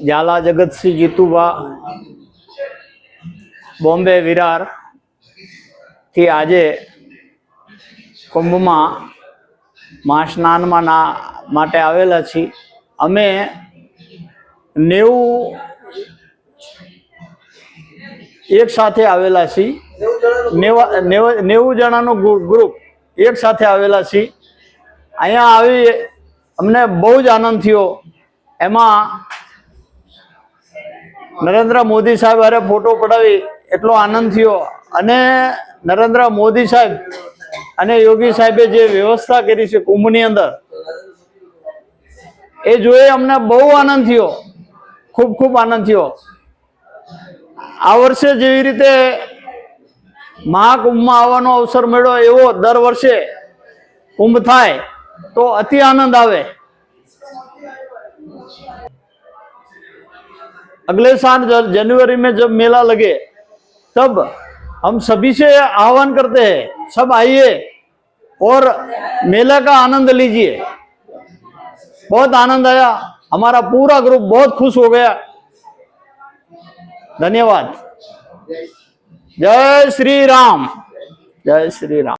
झाला जगत सिंह जीतुबा बॉम्बे विरार थी आजे कुंभ में महास्नान माटे आवेला छी। अमे 90 एक साथे आवेला छी। 90 जणानो ग्रुप एक साथे आवेला छी। अहींया आवी अमने बहु ज आनंद थयो। एमां नरेंद्र मोदी साहेब हारे फोटो पडावी एटलो आनंद थयो। अने नरेंद्र मोदी साहेब अने योगी साहेबे जे व्यवस्था करी छे कुंभनी अंदर ए जोई अमने बहु आनंद थयो। खूब खूब आनंद थयो। आ वर्षे जेवी रीते महाकुंभ में आववानो अवसर मळ्यो एवो दर वर्षे कुंभ थाय तो अति आनंद आवे। अगले साल जनवरी में जब मेला लगे तब हम सभी से आह्वान करते हैं, सब आइए और मेला का आनंद लीजिए। बहुत आनंद आया। हमारा पूरा ग्रुप बहुत खुश हो गया। धन्यवाद। जय श्री राम। जय श्री राम।